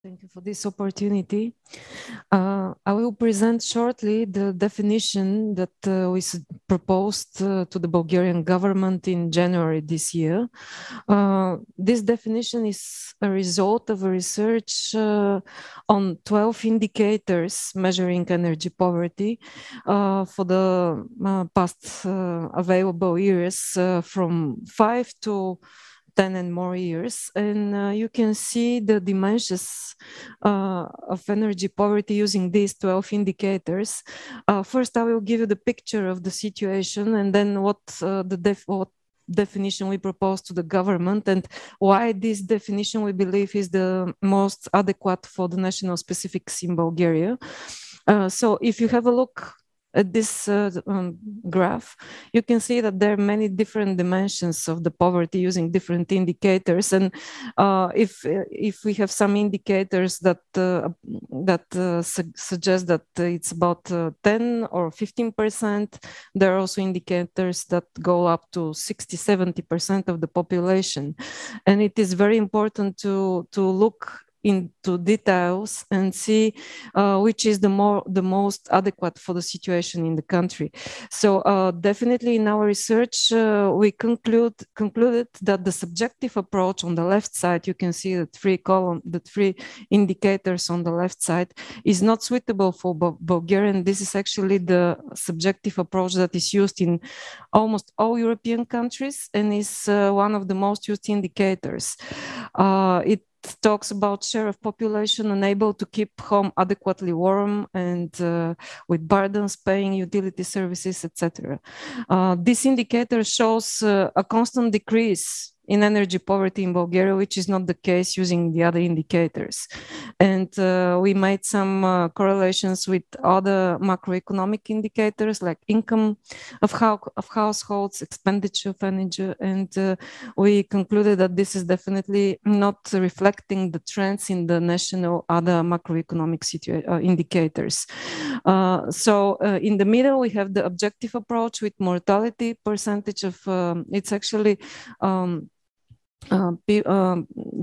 Thank you for this opportunity. I will present shortly the definition that we proposed to the Bulgarian government in January this year. This definition is a result of a research on 12 indicators measuring energy poverty for the past available years from 5 to 10 and more years. And you can see the dimensions of energy poverty using these 12 indicators. First, I will give you the picture of the situation and then what definition we propose to the government and why this definition we believe is the most adequate for the national specifics in Bulgaria. So if you have a look at this graph, you can see that there are many different dimensions of the poverty using different indicators. And if we have some indicators that suggest that it's about 10 or 15%, there are also indicators that go up to 60, 70% of the population. And it is very important to look into details and see which is the most adequate for the situation in the country. So definitely in our research, we concluded that the subjective approach on the left side, you can see the three indicators on the left side, is not suitable for Bulgaria. And this is actually the subjective approach that is used in almost all European countries and is one of the most used indicators. It talks about share of population unable to keep home adequately warm and with burdens paying utility services, etc. This indicator shows a constant decrease in energy poverty in Bulgaria, which is not the case using the other indicators. And we made some correlations with other macroeconomic indicators like income of households, expenditure of energy, and we concluded that this is definitely not reflecting the trends in the national other macroeconomic indicators. So in the middle, we have the objective approach with mortality percentage of, it's actually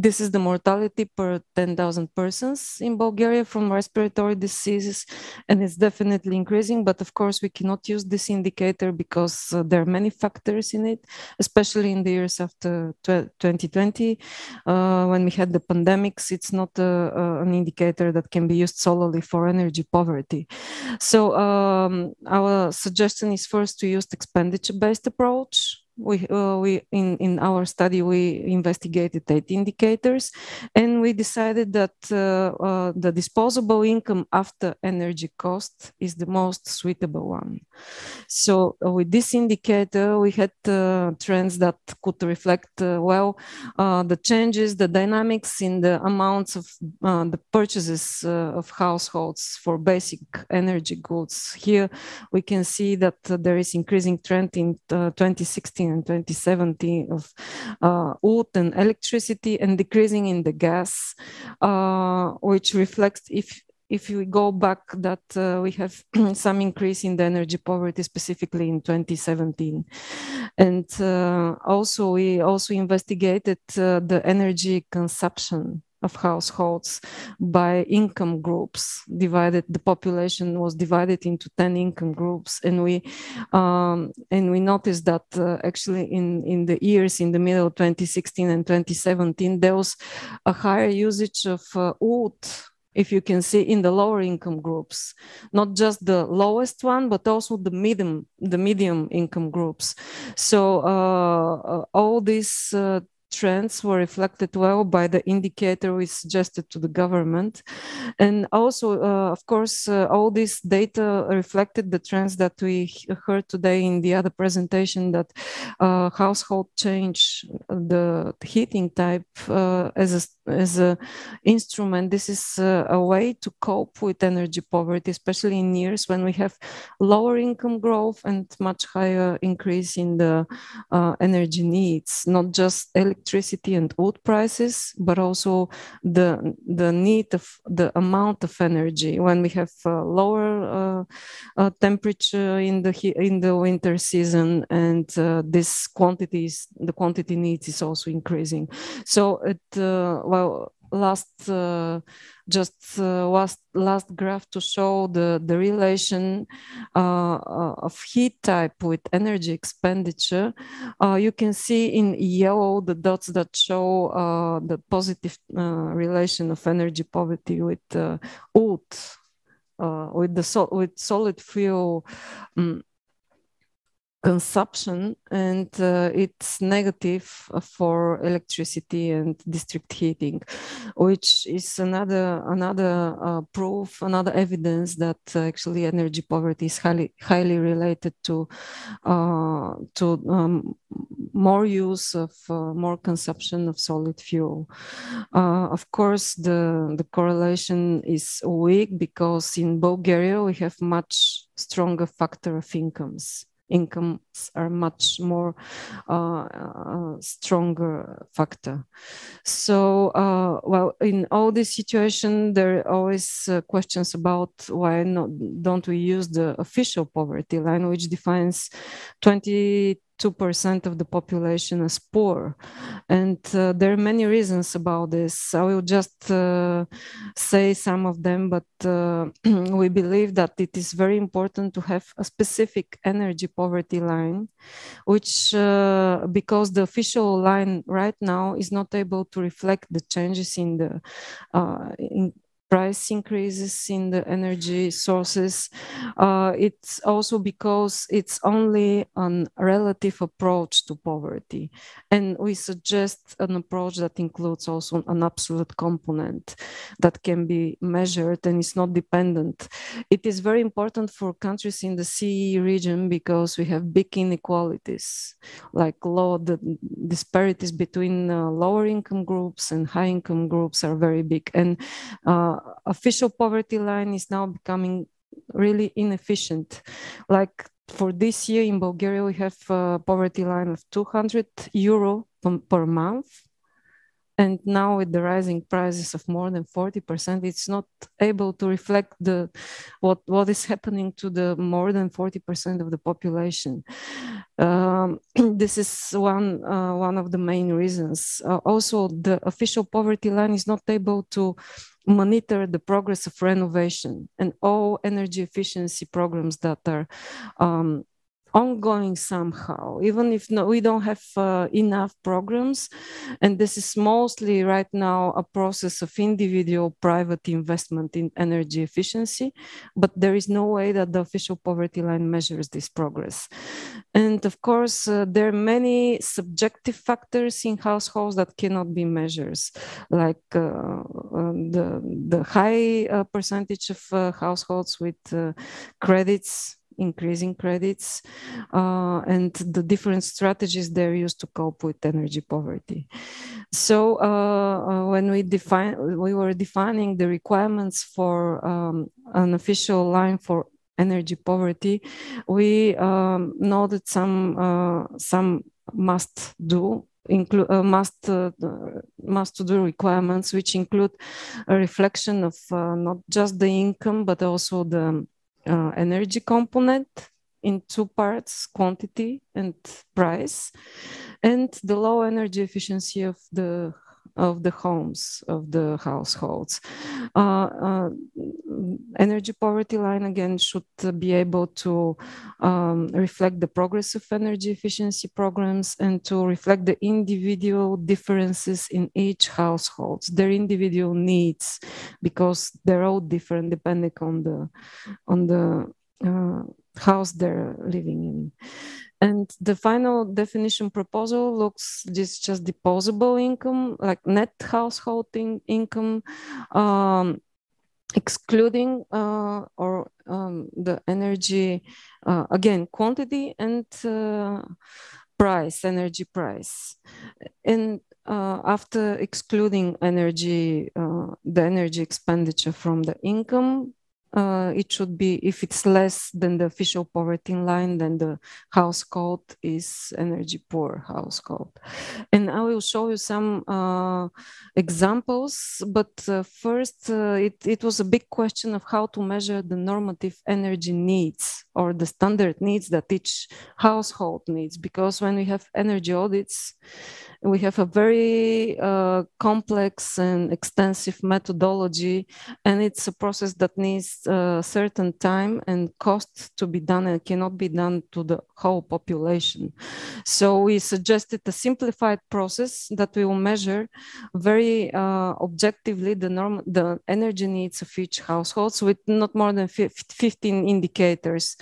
this is the mortality per 10,000 persons in Bulgaria from respiratory diseases, and it's definitely increasing. But of course, we cannot use this indicator because there are many factors in it, especially in the years after 2020, when we had the pandemics. It's not an indicator that can be used solely for energy poverty. So our suggestion is first to use the expenditure-based approach. In our study, we investigated 8 indicators, and we decided that the disposable income after energy cost is the most suitable one. So with this indicator, we had trends that could reflect well the changes, the dynamics in the amounts of the purchases of households for basic energy goods. Here we can see that there is increasing trend in 2016 and 2017 of wood and electricity, and decreasing in the gas, which reflects if we go back that we have some increase in the energy poverty, specifically in 2017. And also we also investigated the energy consumption of households by income groups. The population was divided into 10 income groups, and we noticed that actually in the years in the middle of 2016 and 2017, there was a higher usage of wood, if you can see, in the lower income groups, not just the lowest one, but also the medium income groups. So all these trends were reflected well by the indicator we suggested to the government. And also, of course, all this data reflected the trends that we heard today in the other presentation, that household change the heating type as a instrument. This is a way to cope with energy poverty, especially in years when we have lower income growth and much higher increase in the energy needs, not just electricity and wood prices, but also the need of the amount of energy. When we have lower temperature in the winter season, and the quantity needs is also increasing. So last graph to show the relation of heat type with energy expenditure. You can see in yellow the dots that show the positive relation of energy poverty with wood, with solid fuel consumption, and it's negative for electricity and district heating, which is another proof, another evidence that actually energy poverty is highly related to more use of more consumption of solid fuel. Of course, the correlation is weak because in Bulgaria we have much stronger factor of incomes. Incomes are much more stronger factor. So, well, in all this situation, there are always questions about why don't we use the official poverty line, which defines 22% of the population as poor. And there are many reasons about this. I will just say some of them, but we believe that it is very important to have a specific energy poverty line, which because the official line right now is not able to reflect the changes in the price increases in the energy sources. It's also because it's only a relative approach to poverty. And we suggest an approach that includes also an absolute component that can be measured and is not dependent. It is very important for countries in the CE region because we have big inequalities, like the disparities between lower income groups and high income groups are very big. And official poverty line is now becoming really inefficient. Like for this year in Bulgaria, we have a poverty line of €200 per month. And now with the rising prices of more than 40%, it's not able to reflect what is happening to the more than 40% of the population. This is one of the main reasons. Also, the official poverty line is not able to monitor the progress of renovation and all energy efficiency programs that are ongoing somehow, even if we don't have enough programs. And this is mostly right now a process of individual private investment in energy efficiency, but there is no way that the official poverty line measures this progress. And of course, there are many subjective factors in households that cannot be measured, like the high percentage of households with credits, increasing credits, and the different strategies they're used to cope with energy poverty. So when we were defining the requirements for an official line for energy poverty, we noted some must-do must-to-do requirements, which include a reflection of not just the income, but also the energy component in two parts, quantity and price, and the low energy efficiency of the homes, of the households. Energy poverty line again should be able to reflect the progress of energy efficiency programs and to reflect the individual differences in each household, their individual needs, because they're all different depending on the house they're living in. And the final definition proposal looks just disposable income, like net household income, excluding the energy, again, quantity and price, energy price. And after excluding energy, the energy expenditure from the income, it should be, if it's less than the official poverty line, then the household is energy poor household. And I will show you some examples, but first it was a big question of how to measure the normative energy needs or the standard needs that each household needs, because when we have energy audits, we have a very complex and extensive methodology, and it's a process that needs a certain time and cost to be done and cannot be done to the whole population. So we suggested a simplified process that we will measure very objectively the energy needs of each household with not more than 15 indicators,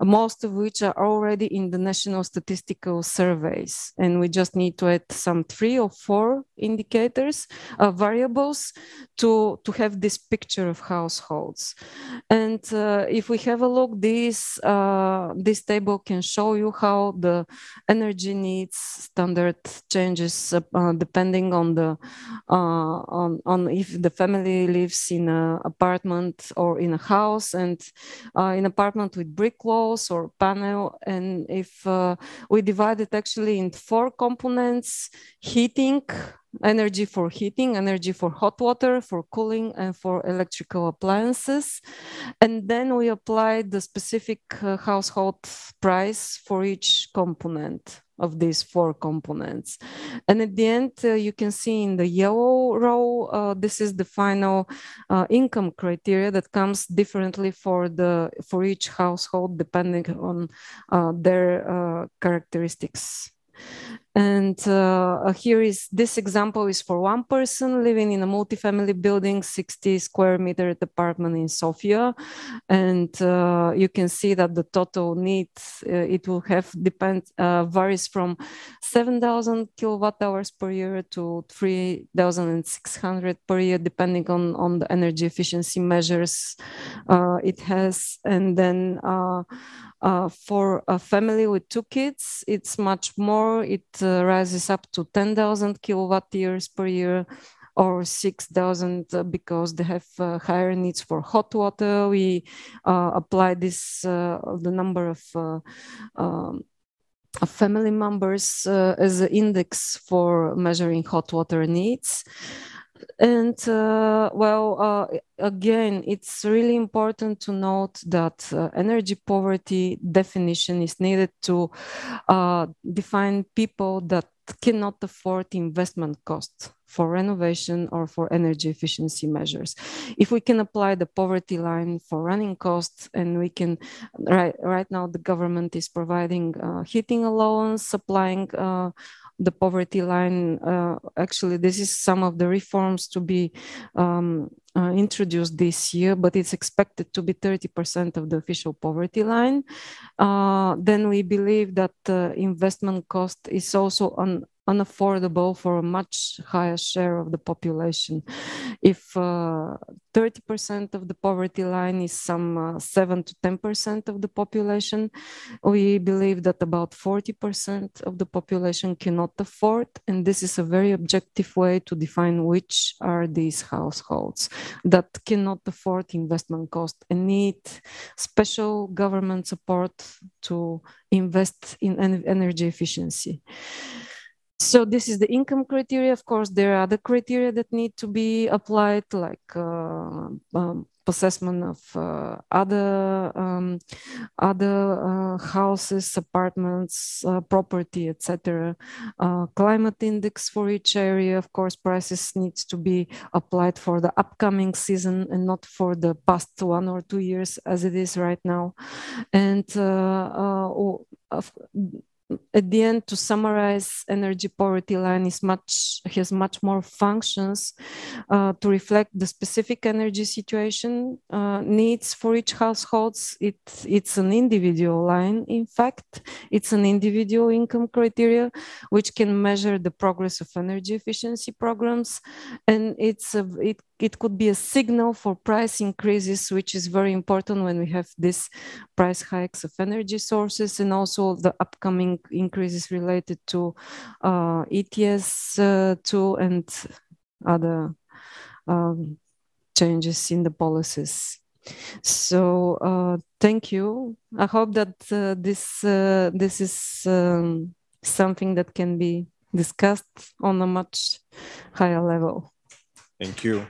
most of which are already in the national statistical surveys. And we just need to add some 3 or 4 indicators, variables to have this picture of households. And if we have a look, this table can show you how the energy needs standard changes depending on the on if the family lives in an apartment or in a house, and in apartment with brick walls or panel. And if we divide it actually in 4 components: heating, energy for heating, energy for hot water, for cooling, and for electrical appliances. And then we apply the specific household price for each component of these 4 components. And at the end, you can see in the yellow row, this is the final income criteria that comes differently for each household depending on their characteristics. And here is this example is for one person living in a multifamily building, 60 square meter apartment in Sofia. And you can see that the total needs it will have varies from 7,000 kilowatt hours per year to 3,600 per year, depending on the energy efficiency measures it has. And then for a family with 2 kids, it's much more. It rises up to 10,000 kilowatt years per year, or 6,000 because they have higher needs for hot water. We apply this the number of family members as an index for measuring hot water needs. And again, it's really important to note that energy poverty definition is needed to define people that cannot afford investment costs for renovation or for energy efficiency measures. If we can apply the poverty line for running costs, and we can, right now the government is providing heating allowance, supplying the poverty line. Actually, this is some of the reforms to be introduced this year, but it's expected to be 30% of the official poverty line. Then we believe that investment cost is also unaffordable for a much higher share of the population. If 30% of the poverty line is some 7 to 10% of the population, we believe that about 40% of the population cannot afford, and this is a very objective way to define which are these households that cannot afford investment cost and need special government support to invest in energy efficiency. So this is the income criteria. Of course, there are other criteria that need to be applied, like assessment of other houses, apartments, property, etc. Climate index for each area. Of course, prices needs to be applied for the upcoming season and not for the past 1 or 2 years as it is right now. And at the end, to summarize, energy poverty line has much more functions to reflect the specific energy situation needs for each households. It's an individual line. In fact, it's an individual income criteria which can measure the progress of energy efficiency programs, and it could be a signal for price increases, which is very important when we have this price hikes of energy sources, and also the upcoming increases related to ETS2 and other changes in the policies. So thank you. I hope that this is something that can be discussed on a much higher level. Thank you.